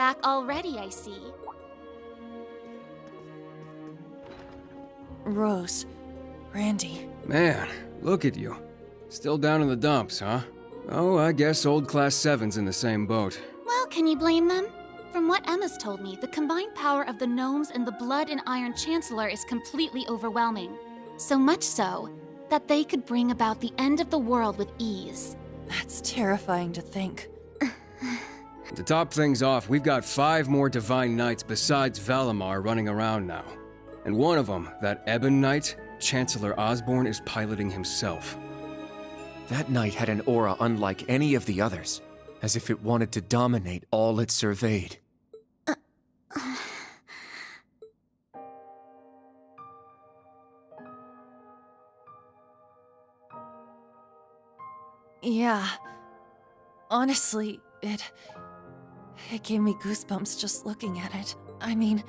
back already, I see. Rose. Randy. Man, look at you. Still down in the dumps, huh? Oh, I guess old Class 7's in the same boat. Well, can you blame them? From what Emma's told me, the combined power of the gnomes and the Blood and Iron Chancellor is completely overwhelming. So much so, that they could bring about the end of the world with ease. That's terrifying to think. To top things off, we've got 5 more Divine Knights besides Valimar running around now. And one of them, that Ebon Knight, Chancellor Osborn is piloting himself. That knight had an aura unlike any of the others, as if it wanted to dominate all it surveyed. Yeah. Honestly, it gave me goosebumps just looking at it. I mean,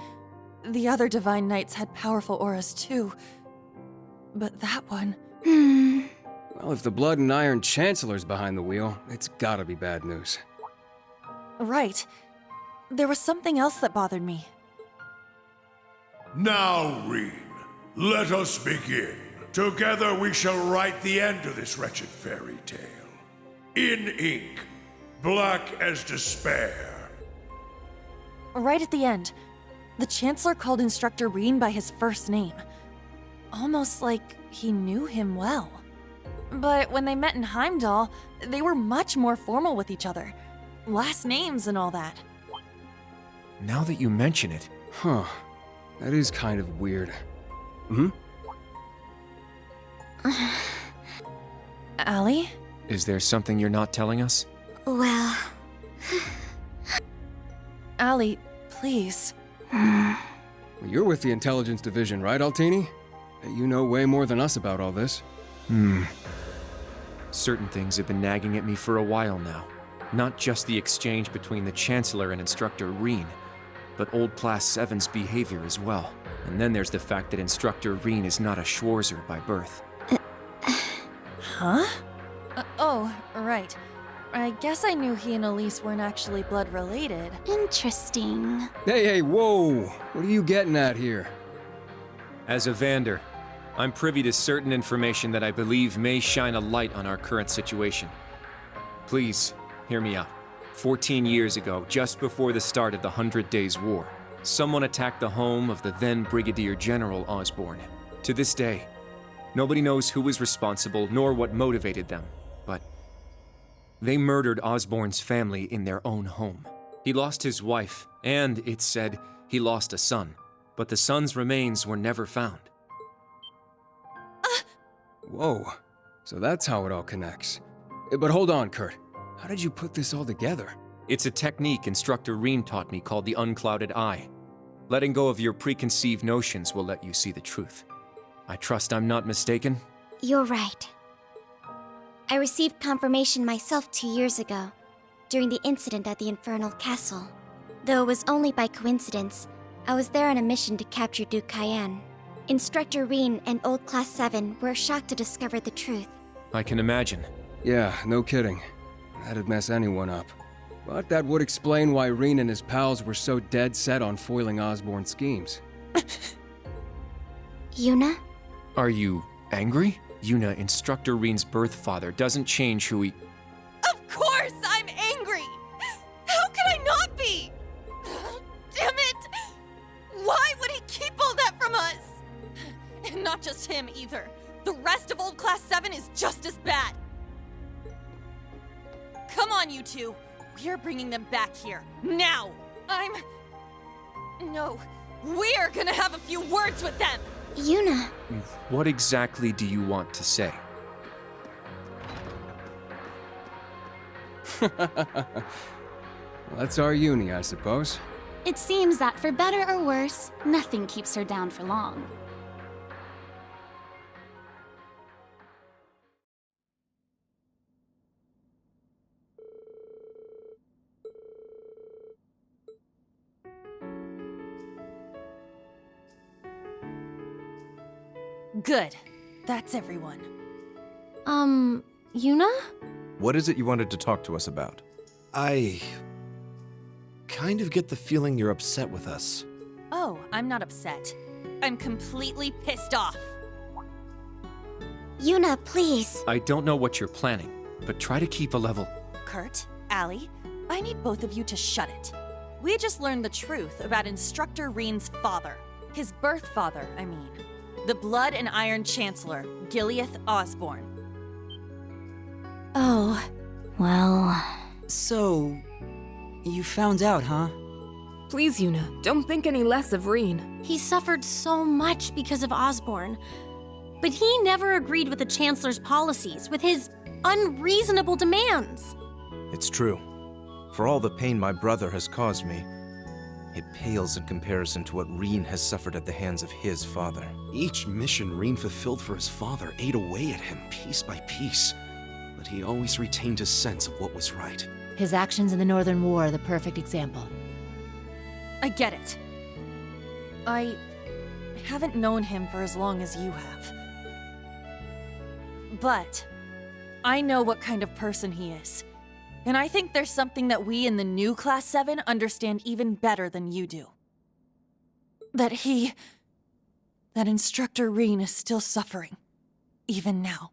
the other Divine Knights had powerful auras too. But that one... Well, if the Blood and Iron Chancellor's behind the wheel, it's gotta be bad news. Right. There was something else that bothered me. Now, Reen, let us begin. Together we shall write the end of this wretched fairy tale. In ink, black as despair. Right at the end, the Chancellor called Instructor Reen by his first name. Almost like he knew him well. But when they met in Heimdall, they were much more formal with each other. Last names and all that. Now that you mention it... Huh. That is kind of weird. Hmm? Allie? Is there something you're not telling us? Well... Allie, please. Well, you're with the Intelligence Division, right, Altini? You know way more than us about all this. Certain things have been nagging at me for a while now. Not just the exchange between the Chancellor and Instructor Reen, but old Class 7's behavior as well. And then there's the fact that Instructor Reen is not a Schwarzer by birth. Huh? Oh, right. I guess I knew he and Elise weren't actually blood-related. Interesting. Hey, whoa! What are you getting at here? As a Vander, I'm privy to certain information that I believe may shine a light on our current situation. Please, hear me out. 14 years ago, just before the start of the 100 Days War, someone attacked the home of the then Brigadier General Osborn. To this day, nobody knows who was responsible nor what motivated them, but they murdered Osborn's family in their own home. He lost his wife, and, it's said, he lost a son, but the son's remains were never found. Whoa. So that's how it all connects. But hold on, Kurt. How did you put this all together? It's a technique Instructor Reen taught me called the Unclouded Eye. Letting go of your preconceived notions will let you see the truth. I trust I'm not mistaken? You're right. I received confirmation myself 2 years ago, during the incident at the Infernal Castle. Though it was only by coincidence, I was there on a mission to capture Duke Cayenne. Instructor Reen and Old Class 7 were shocked to discover the truth. I can imagine. Yeah, no kidding. That'd mess anyone up. But that would explain why Reen and his pals were so dead set on foiling Osborn's schemes. Yuna? Are you angry? Yuna, Instructor Reen's birth father, doesn't change who he... Of course I'm angry! How could I not be? Damn it! Why would he keep all that from us? And not just him, either. The rest of Old Class 7 is just as bad. Come on, you two. We're bringing them back here. Now! No. We're gonna have a few words with them! Yuna. What exactly do you want to say? That's our uni, I suppose. It seems that for better or worse, nothing keeps her down for long. Good. That's everyone. Yuna? What is it you wanted to talk to us about? I kind of get the feeling you're upset with us. Oh, I'm not upset. I'm completely pissed off. Yuna, please. I don't know what you're planning, but try to keep a level. Kurt, Allie, I need both of you to shut it. We just learned the truth about Instructor Reen's father. His birth father, I mean. The Blood and Iron Chancellor, Gileath Osborne. Oh, well... So, you found out, huh? Please, Yuna, don't think any less of Reen. He suffered so much because of Osborne. But he never agreed with the Chancellor's policies, with his unreasonable demands. It's true. For all the pain my brother has caused me, it pales in comparison to what Reen has suffered at the hands of his father. Each mission Reen fulfilled for his father ate away at him piece by piece, but he always retained his sense of what was right. His actions in the Northern War are the perfect example. I get it. I haven't known him for as long as you have. But I know what kind of person he is. And I think there's something that we in the new Class 7 understand even better than you do. That Instructor Reen is still suffering, even now.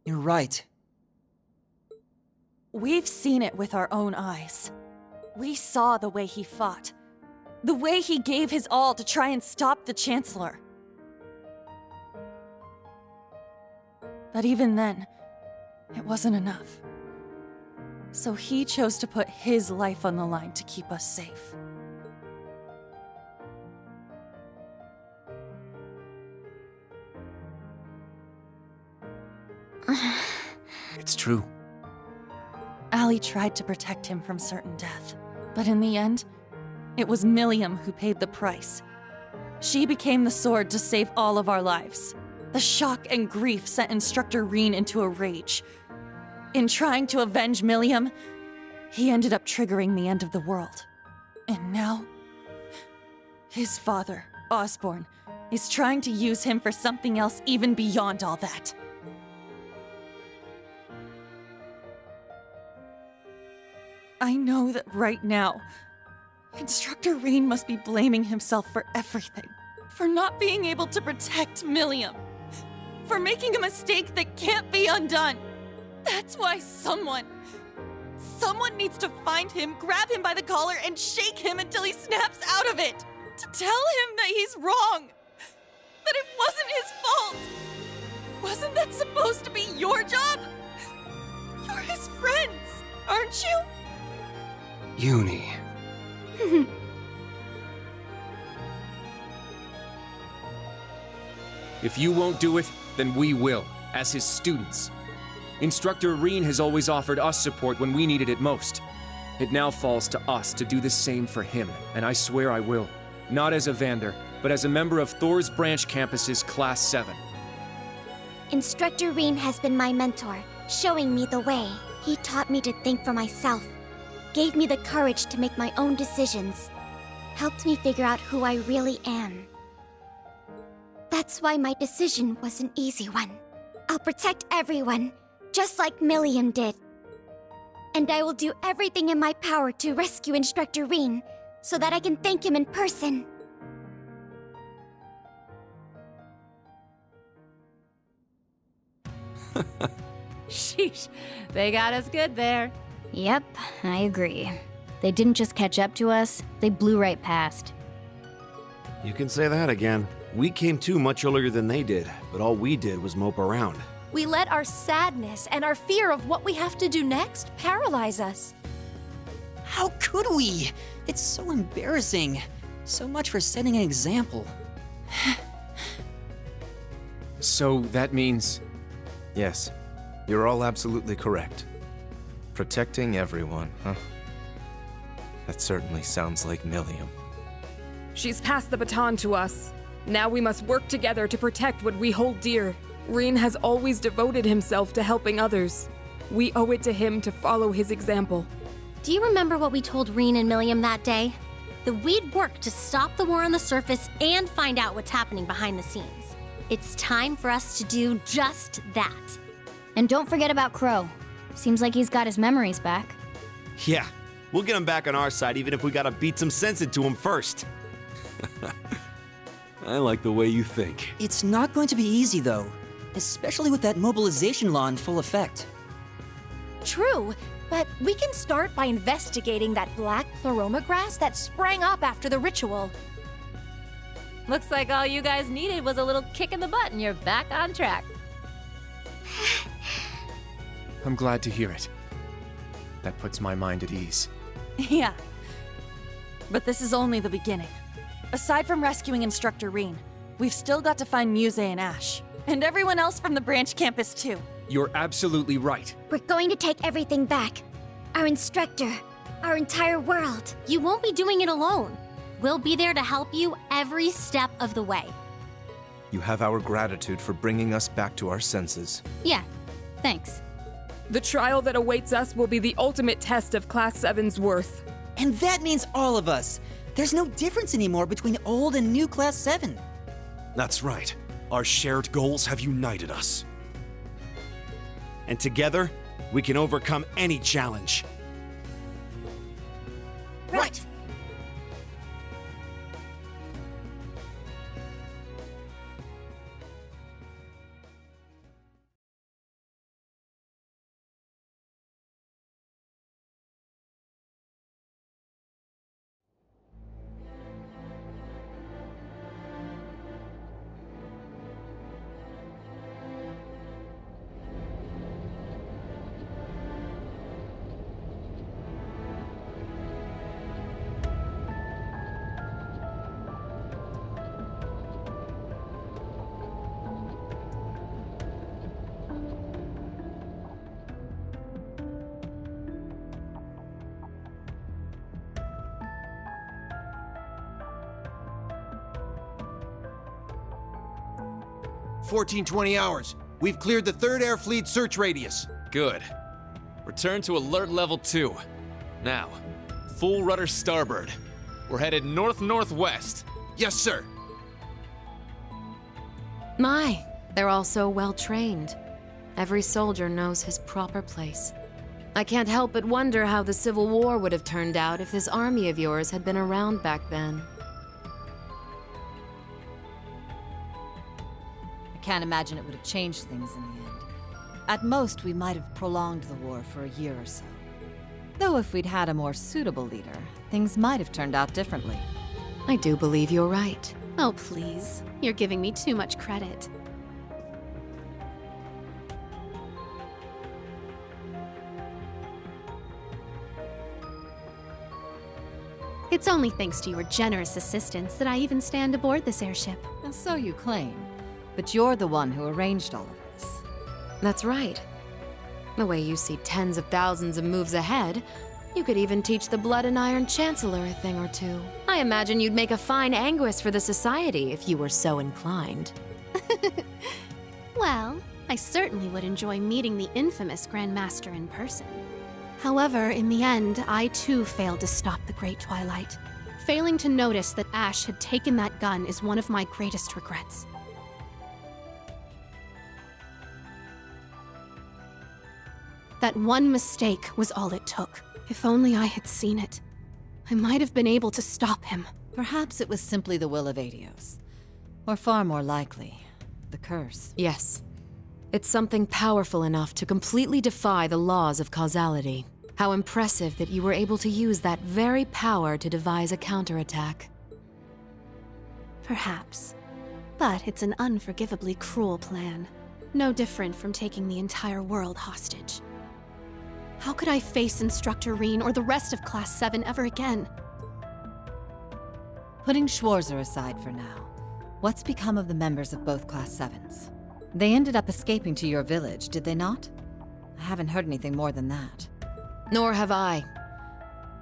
You're right. We've seen it with our own eyes. We saw the way he fought. The way he gave his all to try and stop the Chancellor. But even then, it wasn't enough. So he chose to put his life on the line to keep us safe. It's true. Allie tried to protect him from certain death. But in the end, it was Milliam who paid the price. She became the sword to save all of our lives. The shock and grief sent Instructor Reen into a rage. In trying to avenge Milliam, he ended up triggering the end of the world. And now, his father, Osborne, is trying to use him for something else even beyond all that. I know that right now, Instructor Reen must be blaming himself for everything. For not being able to protect Milliam. For making a mistake that can't be undone. That's why someone needs to find him, grab him by the collar, and shake him until he snaps out of it. To tell him that he's wrong. That it wasn't his fault. Wasn't that supposed to be your job? You're his friends, aren't you? Uni. If you won't do it, then we will, as his students. Instructor Reen has always offered us support when we needed it most. It now falls to us to do the same for him, and I swear I will. Not as a Vander, but as a member of Thor's Branch Campus's Class 7. Instructor Reen has been my mentor, showing me the way. He taught me to think for myself, gave me the courage to make my own decisions, helped me figure out who I really am. That's why my decision was an easy one. I'll protect everyone, just like Milliam did. And I will do everything in my power to rescue Instructor Reen, so that I can thank him in person. Sheesh, they got us good there. Yep, I agree. They didn't just catch up to us, they blew right past. You can say that again. We came to much earlier than they did, but all we did was mope around. We let our sadness and our fear of what we have to do next paralyze us. How could we? It's so embarrassing. So much for setting an example. So that means... Yes, you're all absolutely correct. Protecting everyone, huh? That certainly sounds like Milliam. She's passed the baton to us. Now we must work together to protect what we hold dear. Reen has always devoted himself to helping others. We owe it to him to follow his example. Do you remember what we told Reen and Milliam that day? That we'd work to stop the war on the surface and find out what's happening behind the scenes. It's time for us to do just that. And don't forget about Crow. Seems like he's got his memories back. Yeah, we'll get him back on our side even if we gotta beat some sense into him first. I like the way you think. It's not going to be easy, though. Especially with that mobilization law in full effect. True, but we can start by investigating that black pleroma grass that sprang up after the ritual. Looks like all you guys needed was a little kick in the butt and you're back on track. I'm glad to hear it. That puts my mind at ease. Yeah. But this is only the beginning. Aside from rescuing Instructor Reen, we've still got to find Muse and Ash. And everyone else from the branch campus, too. You're absolutely right. We're going to take everything back. Our instructor, our entire world. You won't be doing it alone. We'll be there to help you every step of the way. You have our gratitude for bringing us back to our senses. Yeah, thanks. The trial that awaits us will be the ultimate test of Class 7's worth. And that means all of us. There's no difference anymore between old and new Class 7. That's right. Our shared goals have united us. And together, we can overcome any challenge. Right. $1420 hours. We've cleared the 3rd Air Fleet search radius. Good. Return to alert level 2. Now, full rudder starboard. We're headed north-northwest. Yes, sir. My, they're all so well trained. Every soldier knows his proper place. I can't help but wonder how the Civil War would have turned out if this army of yours had been around back then. Can't imagine it would have changed things in the end. At most, we might have prolonged the war for a year or so. Though if we'd had a more suitable leader, things might have turned out differently. I do believe you're right. Oh, please. You're giving me too much credit. It's only thanks to your generous assistance that I even stand aboard this airship. And so you claim. But you're the one who arranged all of this. That's right. The way you see tens of thousands of moves ahead, you could even teach the Blood and Iron Chancellor a thing or two. I imagine you'd make a fine Anguis for the Society if you were so inclined. Well, I certainly would enjoy meeting the infamous Grand Master in person. However, in the end, I too failed to stop the Great Twilight. Failing to notice that Ash had taken that gun is one of my greatest regrets. That one mistake was all it took. If only I had seen it, I might have been able to stop him. Perhaps it was simply the will of Adios. Or far more likely, the curse. Yes. It's something powerful enough to completely defy the laws of causality. How impressive that you were able to use that very power to devise a counterattack. Perhaps. But it's an unforgivably cruel plan. No different from taking the entire world hostage. How could I face Instructor Reen or the rest of Class 7 ever again? Putting Schwarzer aside for now, what's become of the members of both Class 7s? They ended up escaping to your village, did they not? I haven't heard anything more than that. Nor have I.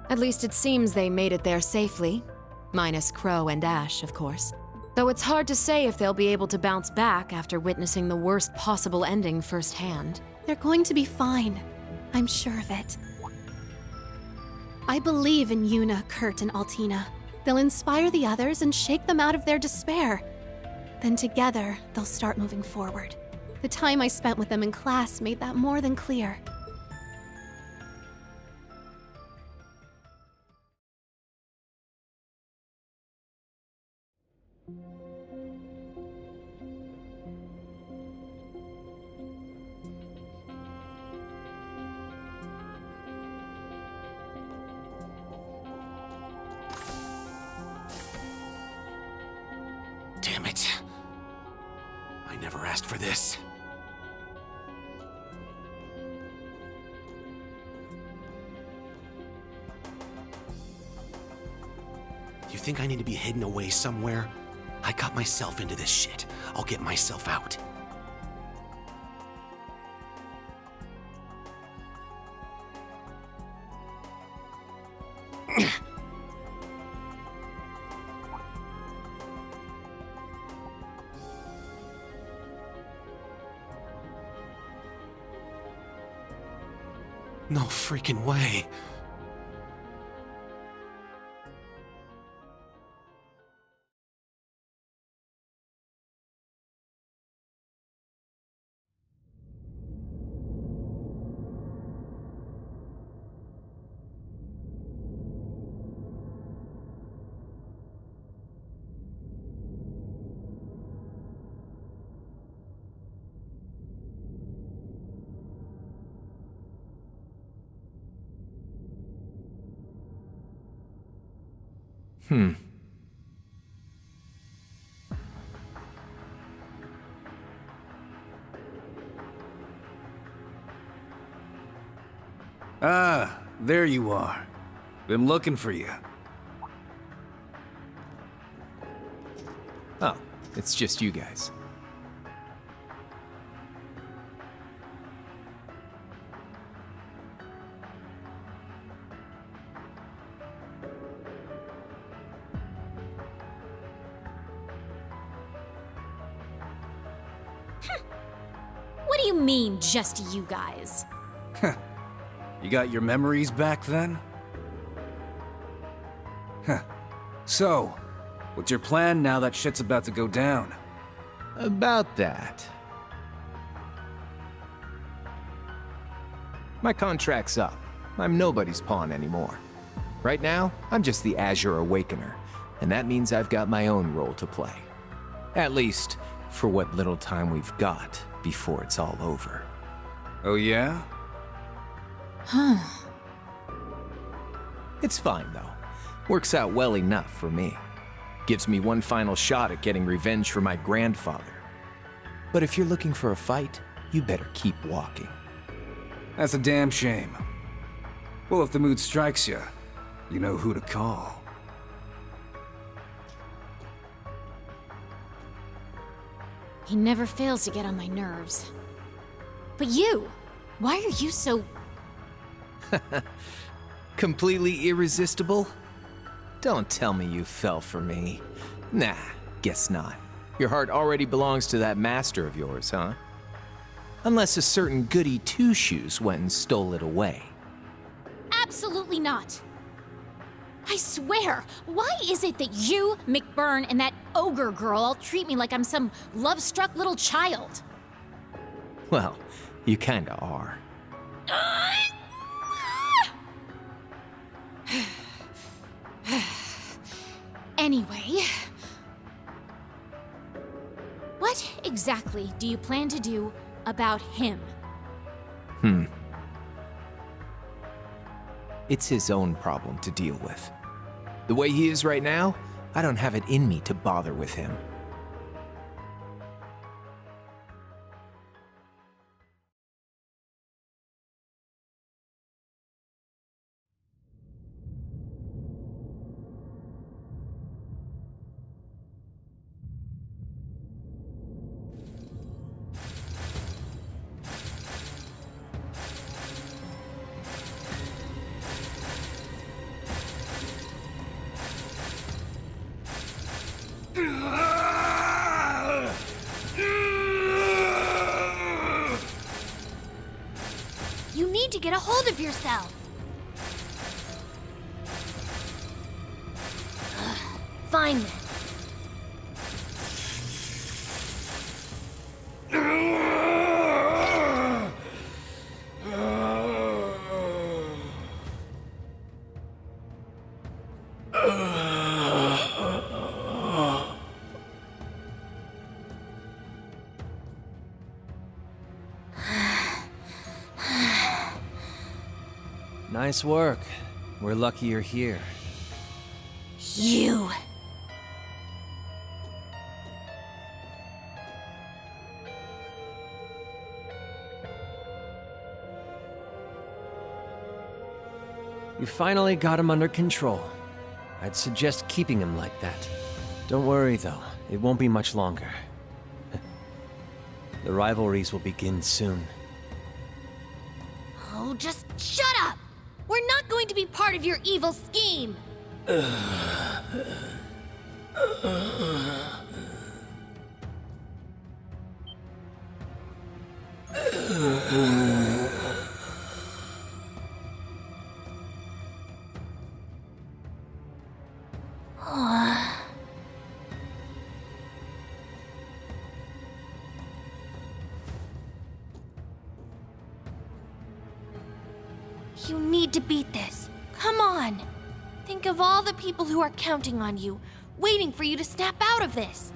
At least it seems they made it there safely. Minus Crow and Ash, of course. Though it's hard to say if they'll be able to bounce back after witnessing the worst possible ending firsthand. They're going to be fine. I'm sure of it. I believe in Yuna, Kurt, and Altina. They'll inspire the others and shake them out of their despair. Then together, they'll start moving forward. The time I spent with them in class made that more than clear. Damn it. I never asked for this. You think I need to be hidden away somewhere? I got myself into this shit. I'll get myself out. No freaking way. Ah, there you are. Been looking for you. Oh, it's just you guys. What do you mean, just you guys? You got your memories back then? Huh. So, what's your plan now that shit's about to go down? About that. My contract's up. I'm nobody's pawn anymore. Right now, I'm just the Azure Awakener, and that means I've got my own role to play. At least, for what little time we've got before it's all over. Oh yeah? Huh. It's fine, though. Works out well enough for me. Gives me one final shot at getting revenge for my grandfather. But if you're looking for a fight, you better keep walking. That's a damn shame. Well, if the mood strikes you, you know who to call. He never fails to get on my nerves. But you, why are you so... Completely irresistible? Don't tell me you fell for me. Nah, guess not. Your heart already belongs to that master of yours, huh? Unless a certain goody two-shoes went and stole it away. Absolutely not. I swear, why is it that you, McBurn, and that ogre girl all treat me like I'm some love-struck little child? Well, you kinda are. Anyway, what exactly do you plan to do about him? It's his own problem to deal with. The way he is right now, I don't have it in me to bother with him. You need to get a hold of yourself. Fine then. Nice work. We're lucky you're here. You! You finally got him under control. I'd suggest keeping him like that. Don't worry, though. It won't be much longer. The rivalries will begin soon. Oh, just shut up! We're not going to be part of your evil scheme! You need to beat this. Come on! Think of all the people who are counting on you, waiting for you to snap out of this.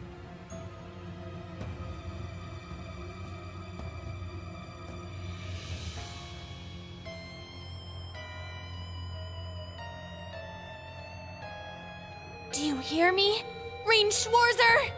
Do you hear me? Rein Schwarzer!